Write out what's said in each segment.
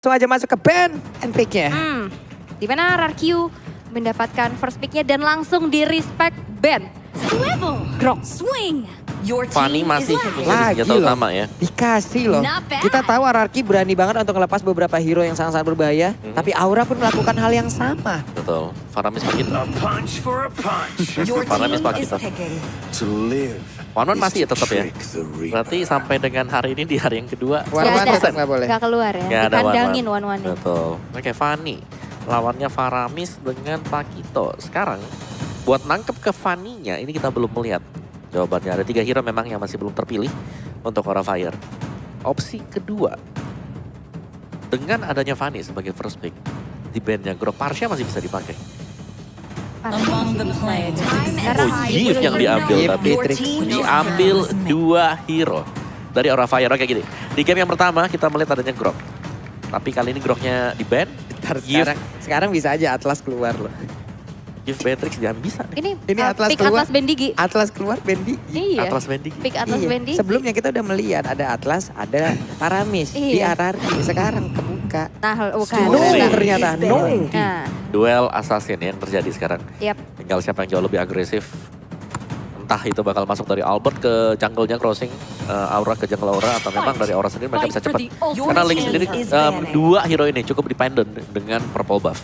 Langsung aja masuk ke ban and pick-nya. Di mana RRQ mendapatkan first pick-nya dan langsung di respect ban. Swivel. Grok. Swing. Your Fanny team masih is menjadi Lagi senjata loh. utama ya. Dikasih loh. Not bad. Kita tahu RRQ berani banget untuk ngelepas beberapa hero yang sangat-sangat berbahaya. Tapi Aura pun melakukan hal yang sama. Betul. Faramis Pakito. A punch for a punch. Your Faramis team is Pakito. picking. To live. One masih ya is to tetap ya. trick the reaper. Berarti sampai dengan hari ini di hari yang kedua. One Nggak ada. tetap nggak boleh. Gak keluar ya. Nggak ada Dikandangin one-one. one-one-nya. Betul. Oke, Fanny. Lawannya Faramis dengan Pakito. Sekarang buat nangkep ke Fanny-nya ini kita belum melihat jawabannya. Ada 3 hero memang yang masih belum terpilih untuk Aura Fire. Opsi kedua, dengan adanya Fanny sebagai first pick, di bandnya Grok Parsha masih bisa dipakai. Among the players. Oh, Gift yang diambil Gift, tapi. Beatrix. Diambil 2 hero dari Aura Fire. Oke gini, di game yang pertama kita melihat adanya Grok. Tapi kali ini Groknya di ban. Sekarang bisa aja Atlas keluar loh. Gift Beatrix dia bisa nih. Ini Atlas pick keluar. Atlas Bendigi. Atlas keluar Bendi. Iya. Atlas Bendy. Pick Atlas Bendigi. Sebelumnya kita udah melihat ada Atlas, ada Paramis di Iya. RRQ. Sekarang kebuka. Nah, bukan. No Boleh. ternyata, no. Nah, Duel assassin yang terjadi sekarang. yap. Tinggal siapa yang jauh lebih agresif. Entah itu bakal masuk dari Albert ke jungle-nya crossing Aura ke jungle Aura atau memang dari Aura sendiri mereka bisa cepat. Karena Link sendiri 2 hero ini cukup dependent dengan purple buff.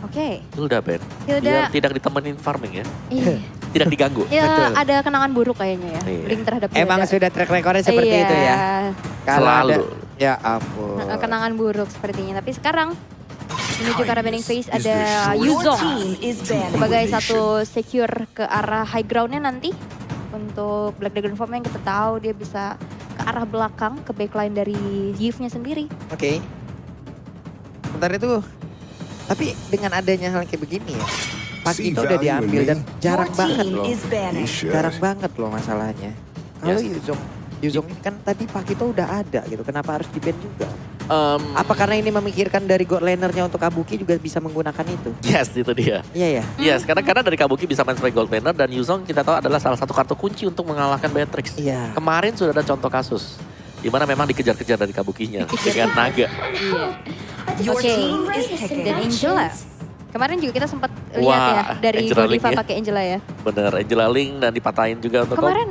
Oke. Hilda ban. Hilda. Biar tidak ditemenin farming ya. Iya. Tidak diganggu. Ya, Betul. ada kenangan buruk kayaknya ya. Iya. Link terhadap Emang Hilda. sudah track recordnya seperti Iya. itu ya. Kalau Selalu. ada- ya ampun. Kenangan buruk sepertinya. Tapi sekarang menuju ke arah banning phase Is ada there Your Yuzong team is banned. sebagai satu secure ke arah high groundnya nanti. Untuk Black Dragon Form yang kita tahu dia bisa ke arah belakang, ke backline dari Yves-nya sendiri. Oke. Bentar itu. Tapi dengan adanya hal kayak begini ya. Pakito udah diambil dan jarang Your banget team loh. is banned. Jarang banget loh masalahnya. Kalau Yes. Yuzong ini kan tadi Pakito udah ada gitu. Kenapa harus di-ban juga? Em, Apa karena ini memikirkan dari god laner-nya untuk Kabuki juga bisa menggunakan itu? Yes, itu dia. Iya ya. Yes, karena dari Kabuki bisa main sebagai gold laner dan Yuzong kita tahu adalah salah satu kartu kunci untuk mengalahkan Beatrix. Iya. Kemarin sudah ada contoh kasus di mana memang dikejar-kejar dari Kabukinya dengan naga. Your Oke. team is picking. Dan Angela. Kemarin juga kita sempat lihat Wah, ya dari Angela Link Godiva ya. pakai Angela ya. Bener, Angela Link dan dipatahin juga untuk Kemarin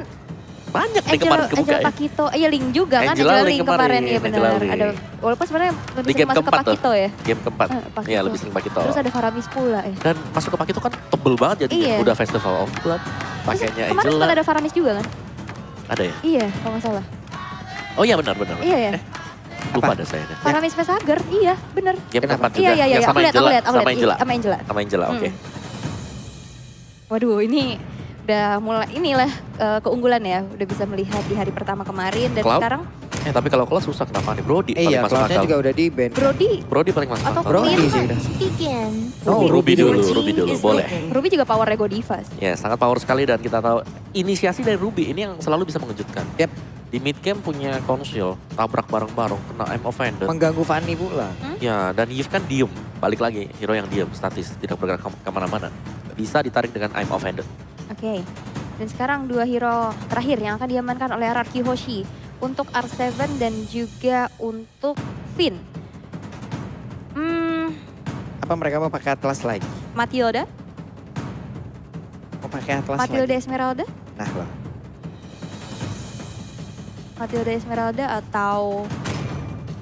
banyak nih kemarin kebuka Angela ya. Pakito, iya Link juga kan Angela Angela Link Link kemarin, iya kemarin, Angela benar. Link. Ada walaupun sebenarnya Di lebih sering game masuk ke keempat tuh. Pakito ya. Game keempat. Pakito. Iya, lebih sering Pakito. Terus ada Faramis pula ya. Dan masuk ke Pakito kan tebel banget jadinya. Iya. Udah Festival of Blood. Pakainya Kemarin Angela. sempat ada Faramis juga kan? Ada ya? Iya, kalau nggak salah. Oh iya benar. Iya ya. Lupa ada saya. Faramis Vesager, iya bener. Game Kenapa? keempat juga. Iya, Yang aku sama lihat, Angela. aku Sama lihat. Angela. Sama Angela. Sama Angela, oke. Waduh, ini udah mulai inilah keunggulan ya. Udah bisa melihat di hari pertama kemarin dan Cloud? sekarang Tapi kalau kelas susah kenapa nih? Brody paling Iya, masuk Cloud-nya akal. juga udah di-ban. Brody Brody paling masuk atau akal. Brody Queen sih udah. Begin. Oh, Ruby Your dulu, team is boleh. picking. Ruby juga power Godiva sih. Ya, sangat power sekali dan kita tahu inisiasi dari Ruby ini yang selalu bisa mengejutkan. Yep. Di mid game punya konsil, tabrak bareng-bareng, kena I'm offended. Mengganggu Fanny pula. Ya, dan Yves kan diem. Balik lagi, hero yang diem, statis, tidak bergerak kemana-mana. Bisa ditarik dengan I'm offended. Oke. Dan sekarang 2 hero terakhir yang akan diamankan oleh RRQ Hoshi untuk R7 dan juga untuk Finn. Apa mereka mau pakai Atlas lagi? Matilda, Mau pakai Atlas Matilda lagi? Esmeralda, Nah loh. Matilda Esmeralda atau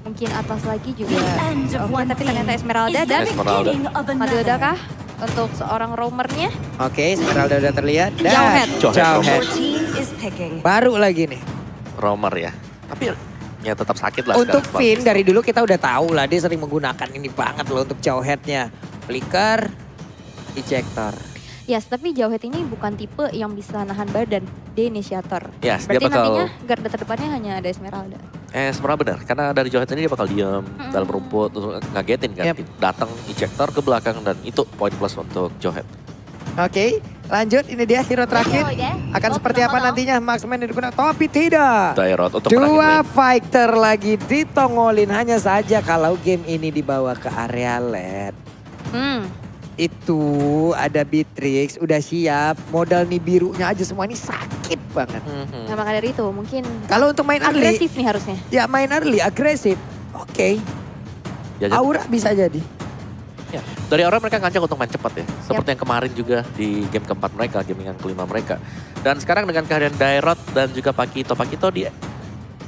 mungkin Atlas lagi juga. End of Oke, one tapi ternyata thing Esmeralda is dan the Esmeralda. beginning of Matilda another. kah untuk seorang roamernya? Oke, Esmeralda udah terlihat. Dan Jauhead. Jauhead. Your team is picking. Baru lagi nih. Romer ya. Tapi ya tetap sakit lah Untuk sekarang. Finn dari dulu kita udah tahu lah dia sering menggunakan ini banget loh untuk Jauhead-nya. Flicker, ejector. Yes, tapi Jauhead ini bukan tipe yang bisa nahan badan. Dia inisiator. Yes, dia Berarti bakal nantinya garda terdepannya hanya ada Esmeralda. sebenarnya benar. Karena dari Johet ini dia bakal diam dalam rumput, terus ngagetin kan. Yep. Datang ejector ke belakang dan itu poin plus untuk Johet. Oke, lanjut. Ini dia hero terakhir. Akan seperti apa nantinya marksman yang digunakan? Tapi tidak. Daerot untuk Dua menangin fighter lagi ditongolin. Hanya saja kalau game ini dibawa ke area LED. Itu ada Beatrix, udah siap. Modal nih birunya aja semua ini sakit banget. Nah maka dari itu mungkin Kalau untuk main early, agresif nih harusnya. ya main early, agresif. Oke. Ya, Aura bisa jadi. Ya, dari Aura mereka ngajak untuk main cepat ya. Seperti yang kemarin juga di game keempat mereka, game yang kelima mereka. Dan sekarang dengan kehadiran Dairot dan juga Pakito. Pakito di...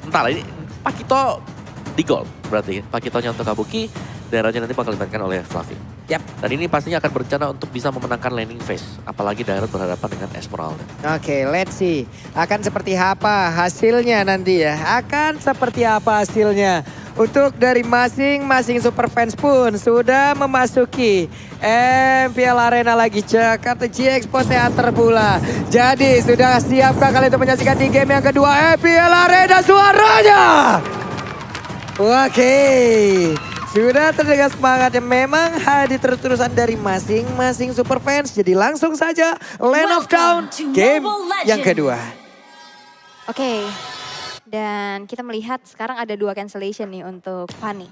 Entah lah ini, Pakito di gold berarti. Pakitonya untuk Kabuki, Dairotnya nanti bakal dimainkan oleh Fluffy. Yap. Dan ini pastinya akan berencana untuk bisa memenangkan laning phase. Apalagi Dairot berhadapan dengan Esmeralda. Oke, let's see. Akan seperti apa hasilnya nanti ya. Akan seperti apa hasilnya. Untuk dari masing-masing super fans pun sudah memasuki MPL Arena lagi. Jakarta GX Expo Theater pula. Jadi sudah siapkah kalian untuk menyaksikan di game yang kedua MPL Arena suaranya? Oke. Sudah terdengar semangatnya, memang hadir terus-terusan dari masing-masing super fans. Jadi langsung saja Land of Dawn game yang kedua. Oke. Dan kita melihat sekarang ada 2 cancellation nih untuk Fanny.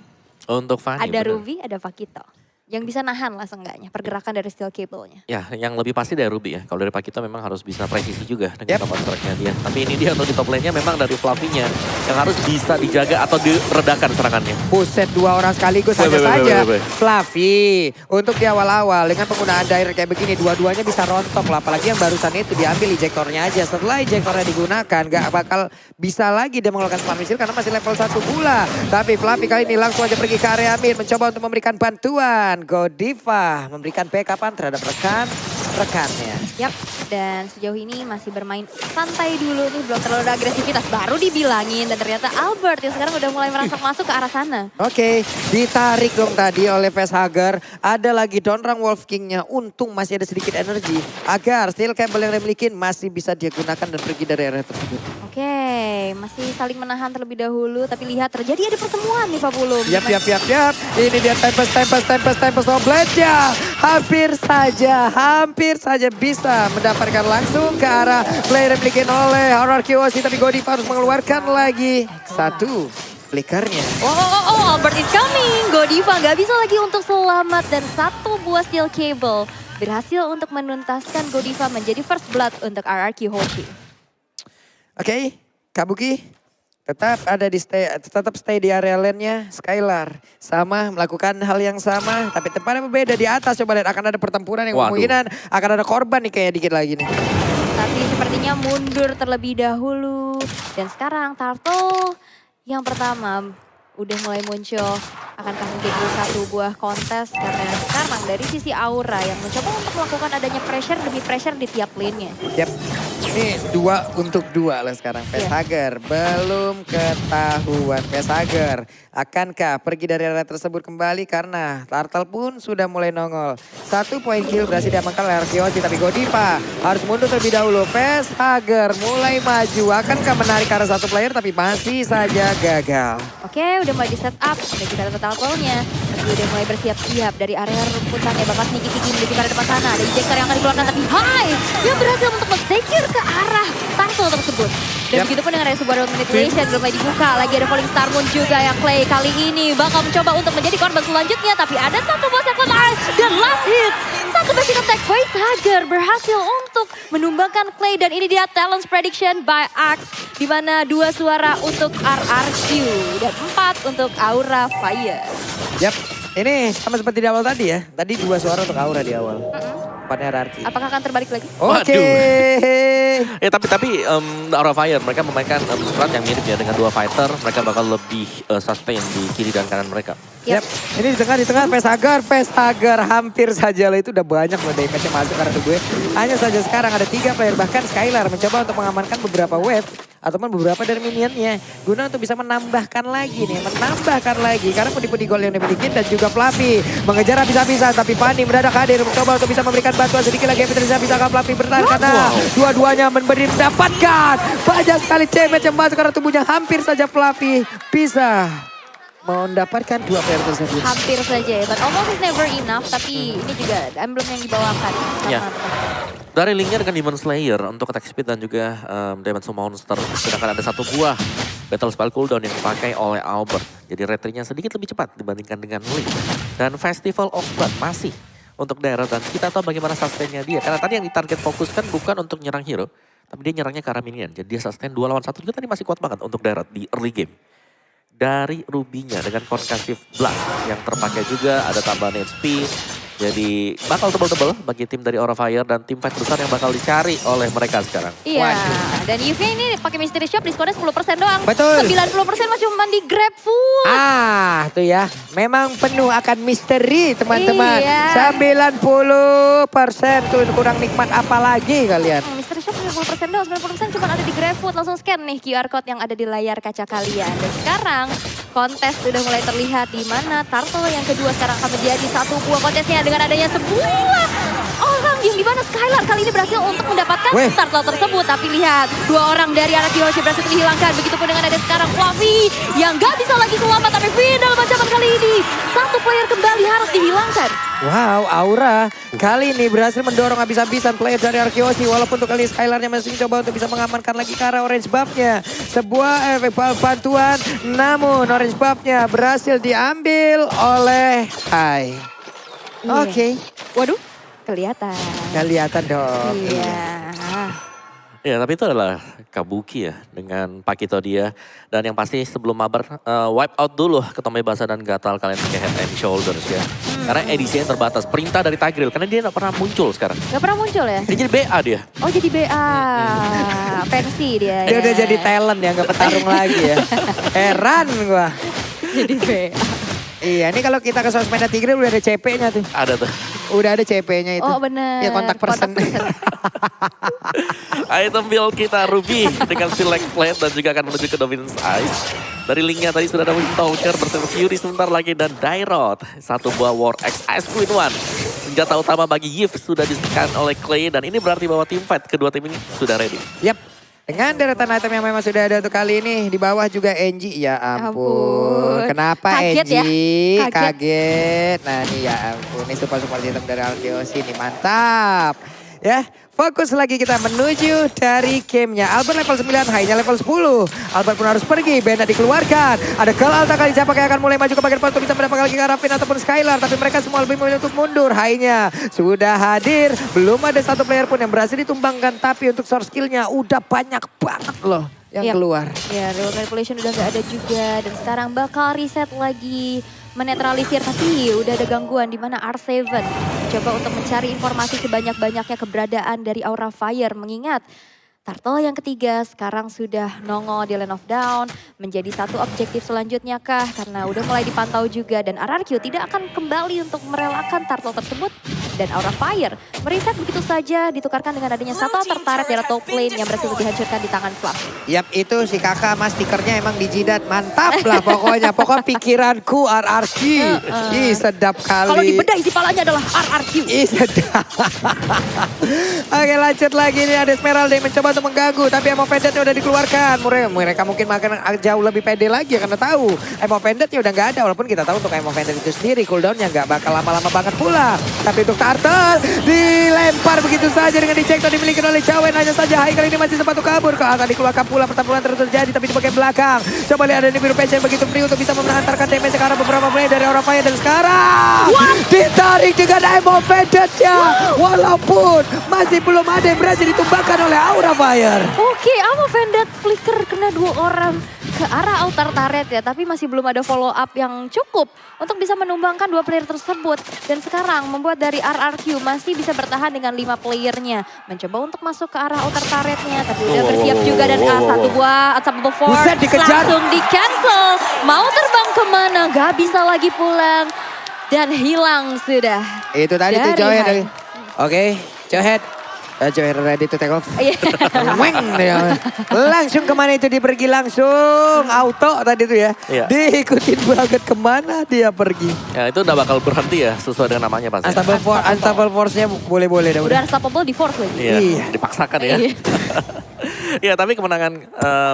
Untuk Fanny. Ada bener. Ruby, ada Pakito. Yang bisa nahan lah seenggaknya pergerakan dari steel cable-nya. Ya, yang lebih pasti dari Ruby ya. Kalau dari Pakito memang harus bisa presisi juga dengan Yep. top strike-nya dia. Tapi ini dia untuk di top lane-nya memang dari Fluffy-nya yang harus bisa dijaga atau diredakan serangannya. Buset, 2 orang sekaligus Weh, hanya weh, weh, saja. weh, weh. Fluffy, untuk di awal-awal dengan penggunaan direct kayak begini, dua-duanya bisa rontok lah. Apalagi yang barusan itu diambil ejectornya aja. Setelah ejectornya digunakan, gak bakal bisa lagi dia mengeluarkan spam missile karena masih level 1 pula. Tapi Fluffy kali ini langsung aja pergi ke area mid, mencoba untuk memberikan bantuan. Godiva memberikan backupan terhadap rekannya. Yap, dan sejauh ini masih bermain santai dulu nih, belum terlalu ada agresivitas. Baru dibilangin dan ternyata Albert yang sekarang udah mulai merasa masuk ke arah sana. Oke, ditarik dong tadi oleh Facehugger. Ada lagi Donrang Wolf King-nya. Untung masih ada sedikit energi agar steel cable yang dia miliki masih bisa dia gunakan dan pergi dari area tersebut. Oke, masih saling menahan terlebih dahulu. Tapi lihat terjadi ada pertemuan nih Pak Pulung. Yap. Ini dia Tempest of Blade-nya. Hampir saja bisa mendapatkan langsung ke arah player yang dimiliki oleh Hierarchy. Tapi Godiva harus mengeluarkan lagi satu flickernya. Oh, Albert is coming. Godiva nggak bisa lagi untuk selamat dan satu buah steel cable berhasil untuk menuntaskan Godiva menjadi first blood untuk RRQ Hoki. Oke, Kabuki tetap stay di area lane-nya. Skylar sama melakukan hal yang sama tapi tempatnya berbeda di atas. Coba lihat akan ada pertempuran yang Waduh. kemungkinan akan ada korban nih kayak dikit lagi nih. Tapi sepertinya mundur terlebih dahulu. Dan sekarang Turtle yang pertama udah mulai muncul. Akankah menjadi satu buah kontes karena sekarang dari sisi Aura yang mencoba untuk melakukan adanya pressure demi pressure di tiap lane-nya. Yap. Ini 2 untuk 2 lah sekarang. Facehugger belum ketahuan. Facehugger akankah pergi dari area tersebut kembali karena Turtle pun sudah mulai nongol. 1 poin kill berhasil diamankan oleh Arkeosi tapi Godiva harus mundur terlebih dahulu. Facehugger mulai maju. Akankah menarik ke arah 1 player tapi masih saja gagal. Oke, udah mulai di setup. Udah kita lihat Turtle-nya. Tapi udah mulai bersiap-siap dari area rumputannya. Bakal sneaky-sneaky menuju ke arah depan sana. Ada ejector yang akan dikeluarkan tapi dia berhasil untuk men-secure ke arah Turtle tersebut. Dan begitu pun dengan ada sebuah round manipulation belum mulai dibuka. Lagi ada Falling Star Moon juga yang Clay kali ini bakal mencoba untuk menjadi korban selanjutnya. Tapi ada satu boss yang kelar dan last hit. Satu basic attack Facehugger berhasil untuk menumbangkan Clay. Dan ini dia Talents Prediction by Axe. Di mana 2 suara untuk RRQ dan 4 untuk Aura Fire. Yap. Ini sama seperti di awal tadi ya. Tadi 2 suara untuk Aura di awal. Depannya Ararki. Apakah akan terbalik lagi? Oke. Tapi Aura Fire mereka memainkan strat yang mirip ya dengan 2 fighter. Mereka bakal lebih sustain di kiri dan kanan mereka. Yap. Ini di tengah Facehugger hampir saja lah itu udah banyak loh damage-nya masuk karena gue. Hanya saja sekarang ada 3 player bahkan Skylar mencoba untuk mengamankan beberapa wave ataupun beberapa dari minionnya guna untuk bisa menambahkan lagi karena pudi-pudi gol yang dimiliki dan juga Fluffy mengejar habis-habisan tapi Fanny mendadak hadir mencoba untuk bisa memberikan bantuan sedikit lagi bisa Fluffy bertahan karena dua-duanya mendapatkan banyak sekali damage yang masuk karena tubuhnya hampir saja Fluffy bisa mendapatkan 2 player tersebut. Hampir saja ya, but almost is never enough. Tapi ini juga emblem yang dibawakan. Ya. Dari linknya dengan Demon Slayer untuk attack speed dan juga damage monster. Sedangkan ada 1 buah battle spell cooldown yang dipakai oleh Albert. Jadi retry-nya sedikit lebih cepat dibandingkan dengan Link. Dan Festival of Blood masih untuk daerah dan kita tahu bagaimana sustain-nya dia. Karena tadi yang ditarget fokuskan bukan untuk nyerang hero. Tapi dia nyerangnya ke arah minion. Jadi dia sustain 2 lawan 1 juga tadi masih kuat banget untuk daerah di early game. dari Rubinya dengan Concussive Blast yang terpakai juga, ada tambahan HP. Jadi bakal tebel-tebel bagi tim dari Aura Fire dan tim fight besar yang bakal dicari oleh mereka sekarang. Iya, dan Yuki ini pakai Mystery Shop diskonnya 10% doang. Betul. 90% mah cuma di Grab full. Tuh ya. Memang penuh akan misteri teman-teman. Iya. 90% tuh kurang nikmat apa lagi kalian? Mystery Shop 90% doang, 90% cuma ada di GrabFood. Langsung scan nih QR Code yang ada di layar kaca kalian. Dan sekarang kontes sudah mulai terlihat di mana Turtle yang kedua sekarang akan menjadi satu buah kontesnya dengan adanya sebuah orang yang di mana Skylar kali ini berhasil untuk mendapatkan Turtle tersebut. Tapi lihat, dua orang dari anak Yoshi berhasil dihilangkan. Begitupun dengan ada sekarang Fluffy yang gak bisa lagi selamat. Tapi final ancaman kali ini, satu player kembali harus dihilangkan. Wow, Aura kali ini berhasil mendorong habis-habisan player dari Arkeoshi. Walaupun untuk kali Skylarnya masih mencoba untuk bisa mengamankan lagi ke arah orange buff-nya. Sebuah efek bantuan, namun orange buff-nya berhasil diambil oleh Hai. Oke. Waduh, kelihatan. Kelihatan dong. Iya. Ya, tapi itu adalah Kabuki ya dengan Pakito dia. Dan yang pasti sebelum mabar wipe out dulu Ketombe Basah dan Gatal kalian pakai Head and Shoulders ya. Karena edisinya terbatas. Perintah dari Tigreal karena dia gak pernah muncul sekarang. Gak pernah muncul ya? Dia jadi BA dia. Oh jadi BA, pensi dia. Dia ya. udah jadi talent ya, gak petarung lagi ya. Heran gua. Jadi BA. Iya, ini kalau kita ke sosmed Tigreal udah ada CP-nya tuh. Ada tuh. Udah ada CP-nya itu. Oh bener. Ya kontak person. Item build kita Ruby dengan Select Plate dan juga akan menuju ke Dominance Ice. Dari linknya tadi sudah ada Windtalker bersama Fury sebentar lagi dan Dairot. Satu buah War X Ice Queen One. Senjata utama bagi Yves sudah disediakan oleh Clay dan ini berarti bahwa tim fight kedua tim ini sudah ready. Yap. Dengan deretan item yang memang sudah ada untuk kali ini. Di bawah juga Enji. Ya ampun. Kenapa Kaget Enji? ya? Kaget. Nah ini ya ampun. Ini support item dari Arkeoshi ini. Mantap. Ya, fokus lagi kita menuju dari gamenya. Albert level 9, Hai-nya level 10. Albert pun harus pergi, Bennett dikeluarkan. Ada Gal Alta kali siapa yang akan mulai maju ke bagian depan untuk bisa mendapatkan lagi Arafin ataupun Skylar. Tapi mereka semua lebih memilih untuk mundur. Hai-nya sudah hadir. Belum ada satu player pun yang berhasil ditumbangkan. Tapi untuk source skill-nya udah banyak banget loh yang keluar. Ya, Real Manipulation udah gak ada juga. Dan sekarang bakal reset lagi. Menetralisir, tapi udah ada gangguan di mana R7 coba untuk mencari informasi sebanyak-banyaknya keberadaan dari Aura Fire. Mengingat Turtle yang ketiga sekarang sudah nongol di Land of Dawn. Menjadi satu objektif selanjutnya kah? Karena udah mulai dipantau juga dan RRQ tidak akan kembali untuk merelakan Turtle tersebut. Dan Aura Fire mereset begitu saja ditukarkan dengan adanya satu outer turret dari top lane yang berhasil dihancurkan di tangan Fluffy. Yap, itu si kakak mas stikernya emang dijidat. Mantap lah pokoknya. Pokoknya pikiranku RRQ. Ih sedap kali. Kalau dibedah isi palanya adalah RRQ. Ih sedap. Oke lanjut lagi nih ada Esmeralda yang mencoba untuk mengganggu. Tapi Emo Vendetnya udah dikeluarkan. Mereka mungkin makan jauh lebih pede lagi ya, karena tahu Emo Vendetnya udah nggak ada. Walaupun kita tahu untuk Emo Vendet itu sendiri cooldownnya nggak bakal lama-lama banget pula. Tapi untuk Turtle dilempar begitu saja dengan ejector dimiliki oleh Cawen. Hanya saja Hai kali ini masih sempat kabur. Ke atas dikeluarkan pula, pertempuran terus terjadi tapi di bagian belakang. Coba lihat ada ini biru passion begitu free untuk bisa mengantarkan damage ke arah beberapa player dari Aura Fire. Dan sekarang ditarik dengan Emo Vendetnya. Walaupun masih belum ada yang berhasil ditumbangkan oleh Aura Fire. Oke, Emo Vendet flicker kena dua orang ke arah outer turret ya. Tapi masih belum ada follow up yang cukup untuk bisa menumbangkan dua player tersebut. Dan sekarang membuat dari RRQ masih bisa bertahan dengan 5 playernya. Mencoba untuk masuk ke arah outer turretnya. Tapi udah bersiap juga dan satu buah Unstoppable Force Buset, dikejar. langsung di cancel. Mau terbang kemana, gak bisa lagi pulang. Dan hilang sudah. Itu tadi tuh dari Johet. Hai. Oke, Johet. Johet ready to take off. Iya. Weng dia. Langsung kemana itu dia pergi langsung. Auto tadi tuh ya. Iya. Diikutin banget kemana dia pergi. Ya itu udah bakal berhenti ya sesuai dengan namanya pasti. Unstoppable Force-nya boleh-boleh dah. Udah unstoppable di force lagi. Iya, Iya. dipaksakan ya. Iya. Ya tapi kemenangan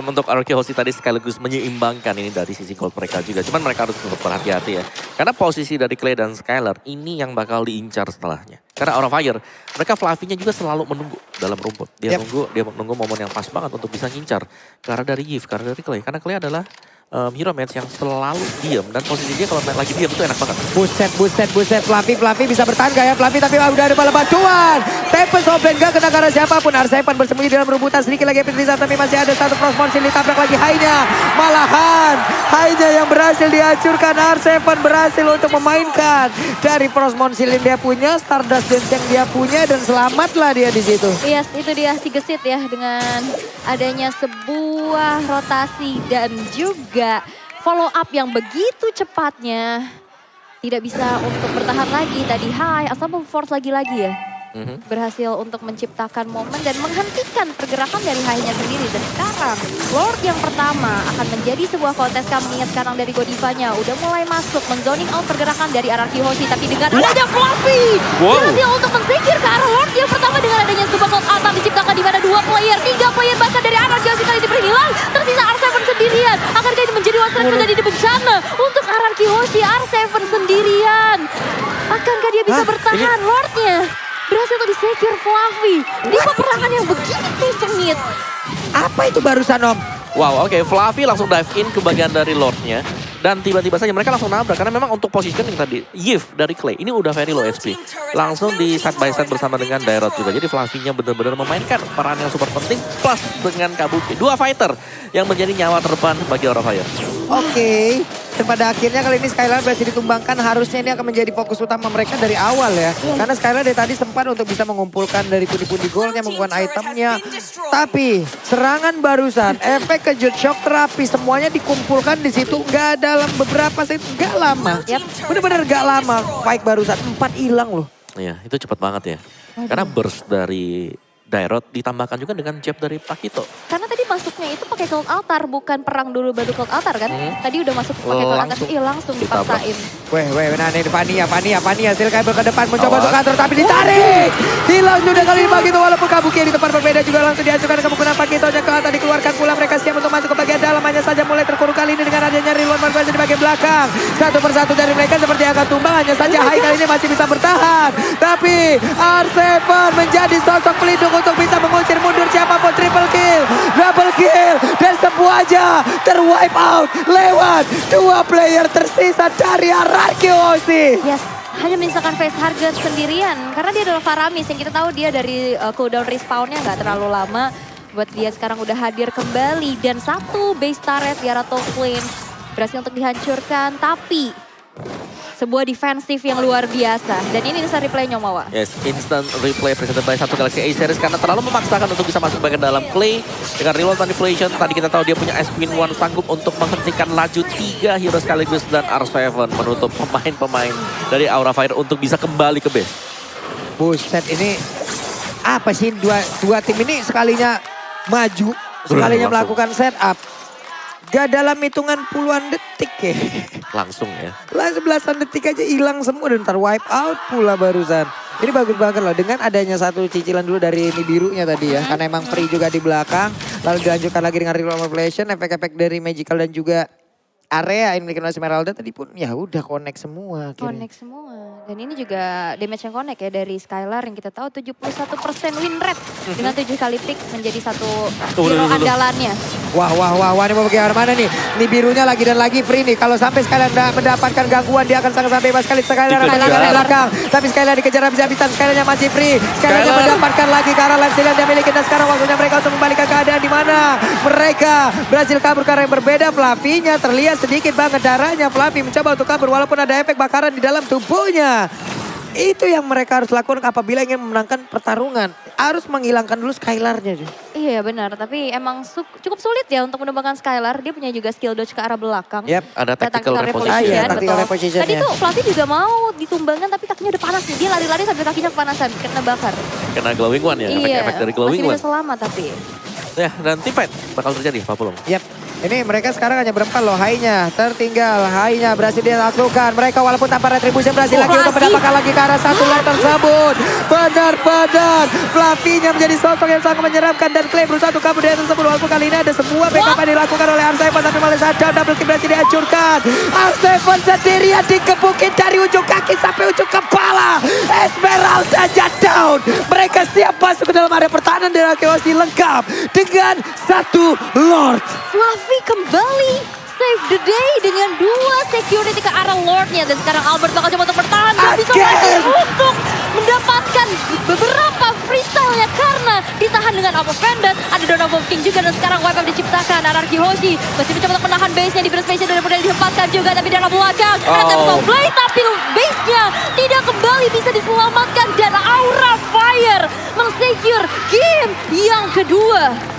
untuk Arkeoshi tadi sekaligus menyeimbangkan ini dari sisi gold mereka juga. Cuman mereka harus untuk berhati-hati ya. Karena posisi dari Clay dan Skylar ini yang bakal diincar setelahnya. Karena Aura Fire, mereka Fluffy-nya juga selalu menunggu dalam rumput. Dia menunggu momen yang pas banget untuk bisa ngincar. Karena dari Yves, karena dari Clay. Karena Clay adalah hero match yang selalu diam. Dan posisi dia kalau lagi diam itu enak banget. Buset. Fluffy bisa bertahan gak ya Fluffy, tapi udah ada bala bantuan. Tempest Open gak kena karena siapapun. R7 bersembunyi dalam rebutan sedikit lagi Petrisa, tapi masih ada satu crossmonsil ditabrak lagi Hainya. Malahan Hainya yang berhasil dihancurkan. R7 berhasil untuk memainkan dari crossmonsil yang dia punya, Stardust Dance yang dia punya, dan selamatlah dia di situ. Yes, itu dia si gesit ya dengan adanya sebuah rotasi dan juga follow up yang begitu cepatnya. Tidak bisa untuk bertahan lagi tadi Hai, asal force lagi-lagi ya. Berhasil untuk menciptakan momen dan menghentikan pergerakan dari Hai-nya sendiri. Dan sekarang Lord yang pertama akan menjadi sebuah kontes. Kami ingat sekarang dari Godivanya udah mulai masuk menzoning out pergerakan dari arah Kihoshi. Tapi dengan adanya Fluffy berhasil untuk mensecure ke arah Lord yang pertama dengan adanya sebuah call out diciptakan di mana 2 player, 3 player bahkan dari arah Kihoshi kali ini berhilang. Tersisa R7 sendirian. Akankah ini menjadi one strike menjadi bencana untuk arah Kihoshi? R7 sendirian. Akankah dia bisa bertahan? Lordnya berhasil untuk di-secure Fluffy di peperangan yang begitu sengit. Apa itu barusan Om? Wow, oke. Fluffy langsung dive in ke bagian dari Lordnya. Dan tiba-tiba saja mereka langsung nabrak. Karena memang untuk positioning tadi, Yif dari Clay ini udah very low HP. Langsung di side by side bersama dengan Dairot juga. Jadi Fluffy-nya benar-benar memainkan peran yang super penting. Plus dengan Kabuki. 2 fighter yang menjadi nyawa terdepan bagi Aura Fire. Oke. Dan pada akhirnya kali ini Skylar berhasil ditumbangkan. Harusnya ini akan menjadi fokus utama mereka dari awal ya. Karena Skylar dari tadi sempat untuk bisa mengumpulkan dari pundi-pundi golnya, mengumpulkan itemnya. Tapi serangan barusan, efek kejut, shock terapi, semuanya dikumpulkan di situ. Nggak dalam beberapa set, nggak lama. Bener-bener nggak lama. Fight barusan, 4 hilang loh. Iya, itu cepat banget ya. Karena burst dari Dairot ditambahkan juga dengan jab dari Pakito. Karena tadi masuknya itu pakai cold altar, bukan perang dulu baru cold altar kan? Tadi udah masuk pakai cold altar, langsung dipaksain. Nah ini Fania, Silkaiber ke depan mencoba untuk kantor tapi ditarik. Hilang sudah kali ini Pakito walaupun Kabuki di tempat berbeda juga langsung dihancurkan kemungkinan Pakitonya ke atas dikeluarkan pula. Mereka siap untuk masuk ke bagian dalam, hanya saja mulai terkurung kali ini dengan adanya Rilwan Marquez di bagian belakang. Satu persatu dari mereka seperti akan tumbang, hanya saja Hai kali ini masih bisa bertahan. Tapi R7 menjadi sosok pelindung untuk bisa mengusir mundur siapapun. Triple kill, double kill, dan semuanya terwipe out lewat 2 player tersisa dari Kihoshi. Yes, hanya menyisakan face target sendirian. Karena dia adalah Faramis yang kita tahu dia dari cooldown respawnnya nggak terlalu lama. Buat dia sekarang udah hadir kembali. Dan satu base turret di arah top lane berhasil untuk dihancurkan. Tapi sebuah defensif yang luar biasa. Dan ini instant replay Nyomawa. Yes, instant replay presented by satu Galaxy A series karena terlalu memaksakan untuk bisa masuk bagian dalam play. Dengan reload manipulation, tadi kita tahu dia punya S-Win 1 sanggup untuk menghentikan laju 3 hero sekaligus. Dan R7 menutup pemain-pemain dari Aura Fire untuk bisa kembali ke base. Buset, ini apa sih dua tim ini sekalinya maju, sekalinya melakukan setup. Gak dalam hitungan puluhan detik ya. Langsung ya. Langsung belasan detik aja hilang semua dan ntar wipe out pula barusan. Ini bagus banget loh dengan adanya satu cicilan dulu dari ini birunya tadi ya. Karena emang free juga di belakang. Lalu dilanjutkan lagi dengan reroll manipulation, efek-efek dari magical dan juga area yang dimiliki oleh Esmeralda tadi pun ya udah connect semua. Connect semua. Dan ini juga damage yang connect ya dari Skylar yang kita tahu 71% win rate. Dengan 7 kali pick menjadi satu hero andalannya. Wah ini mau pergi arah mana nih? Ini birunya lagi dan lagi free nih. Kalau sampai Skylar mendapatkan gangguan dia akan sangat bebas sekali. Skylar akan ke belakang. Tapi Skylar dikejar habis-habisan. Skylarnya masih free. Skylarnya mendapatkan lagi ke arah left yang dia miliki. Dan sekarang waktunya mereka untuk membalikan keadaan di mana mereka berhasil kabur ke arah yang berbeda. Fluffy-nya terlihat sedikit banget darahnya. Fluffy mencoba untuk kabur walaupun ada efek bakaran di dalam tubuhnya. Itu yang mereka harus lakukan apabila ingin memenangkan pertarungan. Harus menghilangkan dulu Skylar-nya. Iya benar, tapi emang cukup sulit ya untuk menemukan Skylar. Dia punya juga skill dodge ke arah belakang. Yep, ada tactical reposition. Iya, tactical reposition. Tadi tuh Fluffy juga mau ditumbangkan tapi kakinya udah panas nih. Dia lari-lari sampai kakinya kepanasan, kena bakar. Kena glowing one ya, efek dari glowing one. Masih bisa selamat tapi. Ya, dan team fight bakal terjadi, Pak Pulung. Yap. Ini mereka sekarang hanya berempat loh. Hainya tertinggal. Hainya berhasil dilakukan. Mereka walaupun tanpa retribusi berhasil lagi untuk mendapatkan lagi ke arah satu leg tersebut. Benar-benar Fluffy-nya menjadi sosok yang sangat menyeramkan. Dan Clay berusaha untuk kabur dari tersebut. Walaupun kali ini ada semua backup yang dilakukan oleh R7. Tapi malah sadar double kill berhasil dihancurkan. R7 sendirian dikepukin dari ujung kaki sampai ujung kepala. Esmeralda down. Mereka siap masuk ke dalam area pertahanan dari Kihoshi lengkap dengan satu Lord. Fluffy kembali save the day dengan 2 security ke arah Lordnya. Dan sekarang Albert bakal coba untuk bertahan. Gak bisa lagi untuk mendapatkan beberapa free ditahan dengan Up of Vendor. Ada Dawn of King juga dan sekarang wipe up diciptakan. Anarchy Hoshi masih mencoba untuk menahan base-nya di Burst Station dan kemudian ditempatkan juga tapi dalam belakang. Ada Tactical Blade tapi base-nya tidak kembali bisa diselamatkan dan Aura Fire men-secure game yang kedua.